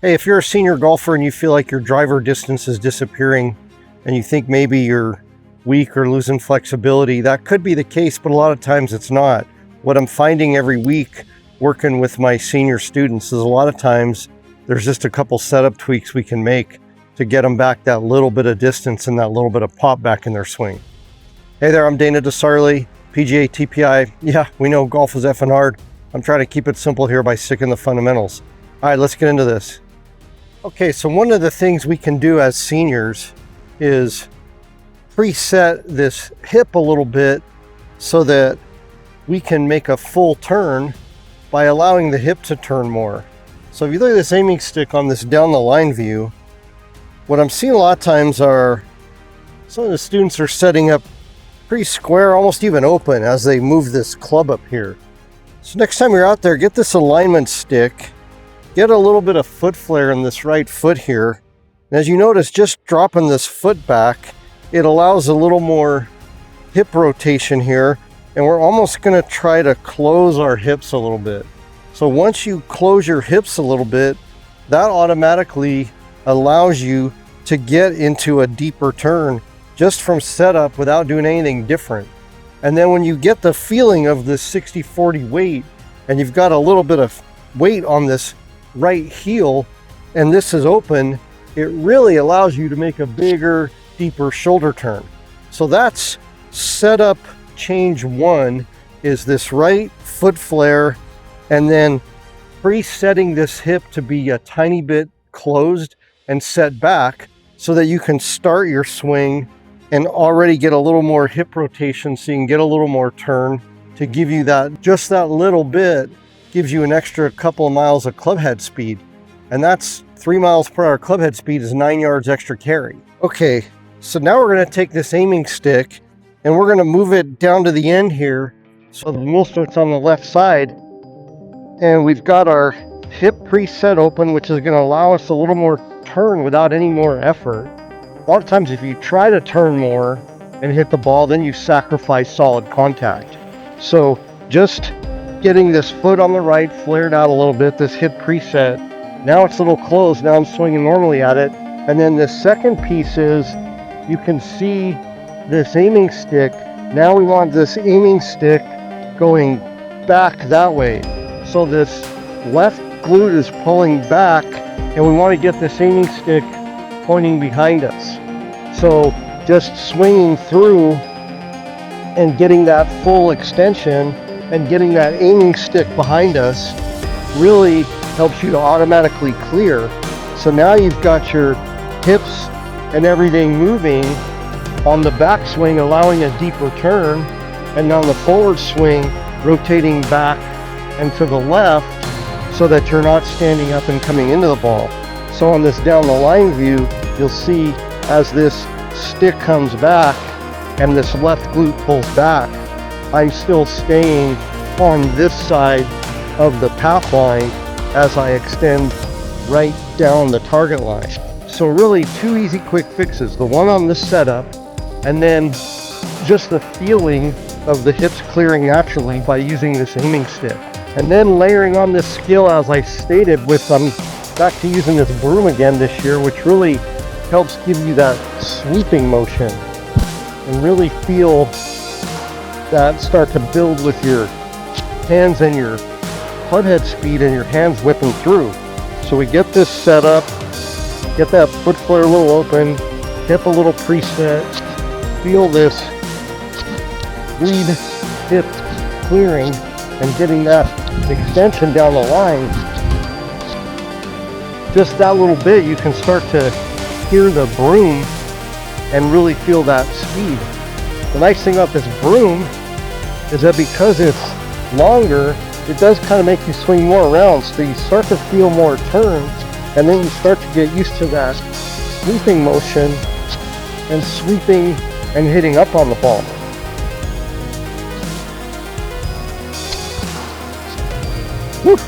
Hey, if you're a senior golfer and you feel like your driver distance is disappearing and you think maybe you're weak or losing flexibility, that could be the case, but a lot of times it's not. What I'm finding every week working with my senior students is a lot of times there's just a couple setup tweaks we can make to get them back that little bit of distance and that little bit of pop back in their swing. Hey there, I'm DeSarle, PGA-TPI. Yeah, we know golf is effing hard. I'm trying to keep it simple here by sticking the fundamentals. All right, let's get into this. Okay, so one of the things we can do as seniors is preset this hip a little bit so that we can make a full turn by allowing the hip to turn more. So if you look at this aiming stick on this down the line view, what I'm seeing a lot of times are some of the students are setting up pretty square, almost even open as they move this club up here. So next time you're out there, get this alignment stick, get a little bit of foot flare in this right foot here. And as you notice, just dropping this foot back, it allows a little more hip rotation here. And we're almost gonna try to close our hips a little bit. So once you close your hips a little bit, that automatically allows you to get into a deeper turn just from setup without doing anything different. And then when you get the feeling of this 60-40 weight, and you've got a little bit of weight on this right heel, and this is open, it really allows you to make a bigger, deeper shoulder turn. So that's setup change one, is this right foot flare, and then presetting this hip to be a tiny bit closed and set back so that you can start your swing and already get a little more hip rotation so you can get a little more turn to give you that, just that little bit gives you an extra couple of miles of clubhead speed. And that's 3 miles per hour clubhead speed is 9 yards extra carry. Okay, so now we're gonna take this aiming stick and we're gonna move it down to the end here. So most of it's on the left side. And we've got our hip preset open, which is gonna allow us a little more turn without any more effort. A lot of times if you try to turn more and hit the ball, then you sacrifice solid contact. So just getting this foot on the right flared out a little bit, this hip preset. Now it's a little closed, now I'm swinging normally at it. And then the second piece is, you can see this aiming stick. Now we want this aiming stick going back that way. So this left glute is pulling back, and we want to get this aiming stick pointing behind us. So just swinging through and getting that full extension and getting that aiming stick behind us really helps you to automatically clear. So now you've got your hips and everything moving on the backswing, allowing a deeper turn, and on the forward swing, rotating back and to the left so that you're not standing up and coming into the ball. So on this down the line view, you'll see as this stick comes back and this left glute pulls back, I'm still staying on this side of the path line as I extend right down the target line. So really two easy quick fixes, the one on this setup, and then just the feeling of the hips clearing naturally by using this aiming stick. And then layering on this skill, as I stated, with I'm back to using this Broom again this year, which really helps give you that sweeping motion and really feel that start to build with your hands and your clubhead speed and your hands whipping through. So we get this set up, get that foot flare a little open, hip a little preset, feel this lead hip clearing and getting that extension down the line. Just that little bit, you can start to hear the Broom and really feel that speed. The nice thing about this Broom is that because it's longer, it does kind of make you swing more around, so you start to feel more turn, and then you start to get used to that sweeping motion and sweeping and hitting up on the ball. Whew.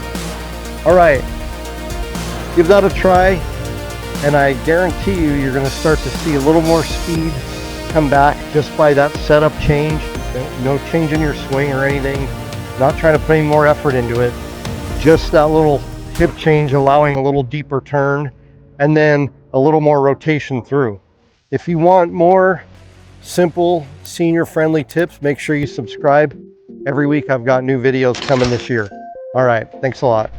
All right, give that a try, and I guarantee you, you're going to start to see a little more speed come back just by that setup change. No change in your swing or anything, not trying to put any more effort into it, just that little tip change, allowing a little deeper turn and then a little more rotation through. If you want more simple senior friendly tips, make sure you subscribe. Every week I've got new videos coming this year. All right, thanks a lot.